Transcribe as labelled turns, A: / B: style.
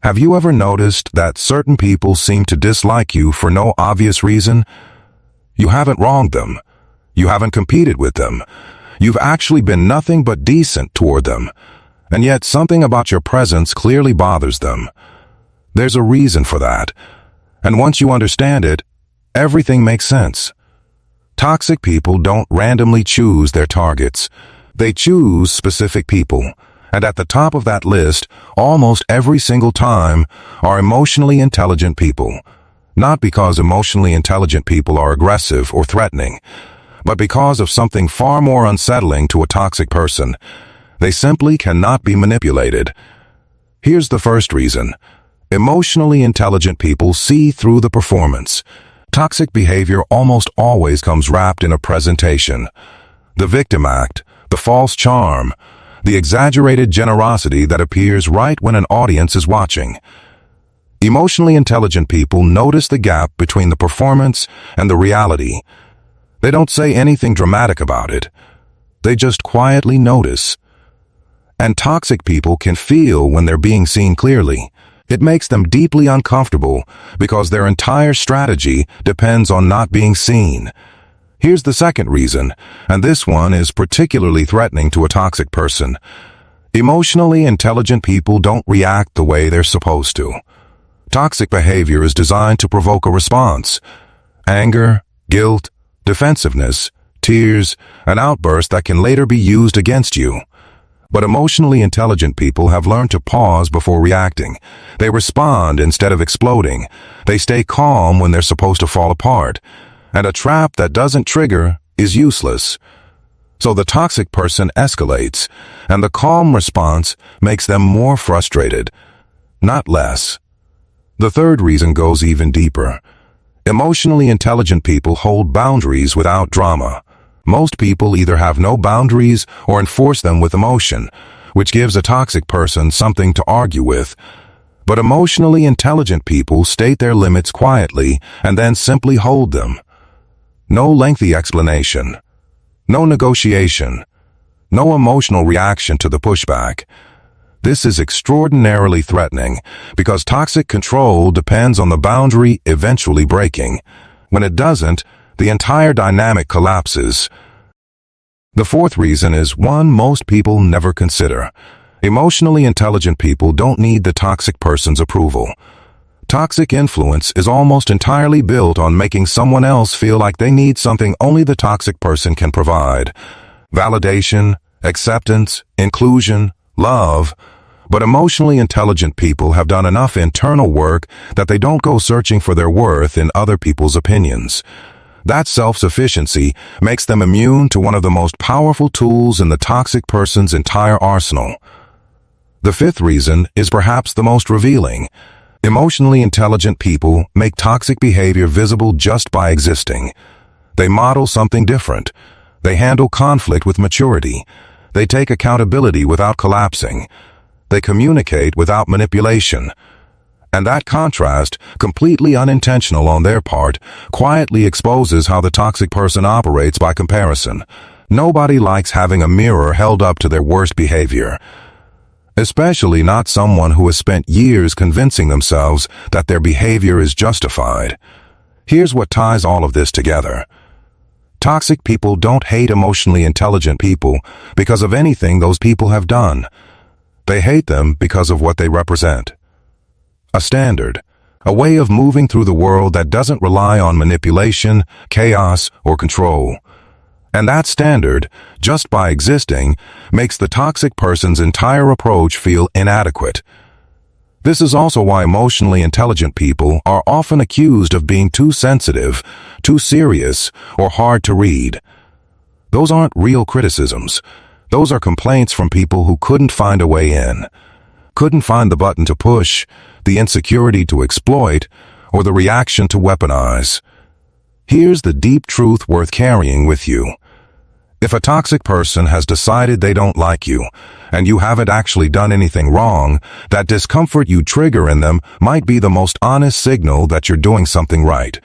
A: Have you ever noticed that certain people seem to dislike you for no obvious reason? You haven't wronged them. You haven't competed with them. You've actually been nothing but decent toward them. And yet something about your presence clearly bothers them. There's a reason for that. And once you understand it, everything makes sense. Toxic people don't randomly choose their targets. They choose specific people. And at the top of that list, almost every single time, are emotionally intelligent people. Not because emotionally intelligent people are aggressive or threatening, but because of something far more unsettling to a toxic person. They simply cannot be manipulated. Here's the first reason. Emotionally intelligent people see through the performance. Toxic behavior almost always comes wrapped in a presentation. The victim act, the false charm, the exaggerated generosity that appears right when an audience is watching. Emotionally intelligent people notice the gap between the performance and the reality. They don't say anything dramatic about it. They just quietly notice. And toxic people can feel when they're being seen clearly. It makes them deeply uncomfortable because their entire strategy depends on not being seen. Here's the second reason, and this one is particularly threatening to a toxic person. Emotionally intelligent people don't react the way they're supposed to. Toxic behavior is designed to provoke a response. Anger, guilt, defensiveness, tears, an outburst that can later be used against you. But emotionally intelligent people have learned to pause before reacting. They respond instead of exploding. They stay calm when they're supposed to fall apart. And a trap that doesn't trigger is useless. So the toxic person escalates, and the calm response makes them more frustrated, not less. The third reason goes even deeper. Emotionally intelligent people hold boundaries without drama. Most people either have no boundaries or enforce them with emotion, which gives a toxic person something to argue with. But emotionally intelligent people state their limits quietly and then simply hold them. No lengthy explanation, no negotiation, no emotional reaction to the pushback. This is extraordinarily threatening because toxic control depends on the boundary eventually breaking. When it doesn't, the entire dynamic collapses. The fourth reason is one most people never consider. Emotionally intelligent people don't need the toxic person's approval. Toxic influence is almost entirely built on making someone else feel like they need something only the toxic person can provide. Validation, acceptance, inclusion, love. But emotionally intelligent people have done enough internal work that they don't go searching for their worth in other people's opinions. That self-sufficiency makes them immune to one of the most powerful tools in the toxic person's entire arsenal. The fifth reason is perhaps the most revealing. Emotionally intelligent people make toxic behavior visible just by existing. They model something different. They handle conflict with maturity. They take accountability without collapsing. They communicate without manipulation. And that contrast, completely unintentional on their part, quietly exposes how the toxic person operates by comparison. Nobody likes having a mirror held up to their worst behavior. Especially not someone who has spent years convincing themselves that their behavior is justified. Here's what ties all of this together. Toxic people don't hate emotionally intelligent people because of anything those people have done. They hate them because of what they represent. A standard, a way of moving through the world that doesn't rely on manipulation, chaos, or control. And that standard, just by existing, makes the toxic person's entire approach feel inadequate. This is also why emotionally intelligent people are often accused of being too sensitive, too serious, or hard to read. Those aren't real criticisms. Those are complaints from people who couldn't find a way in, couldn't find the button to push, the insecurity to exploit, or the reaction to weaponize. Here's the deep truth worth carrying with you. If a toxic person has decided they don't like you, and you haven't actually done anything wrong, that discomfort you trigger in them might be the most honest signal that you're doing something right.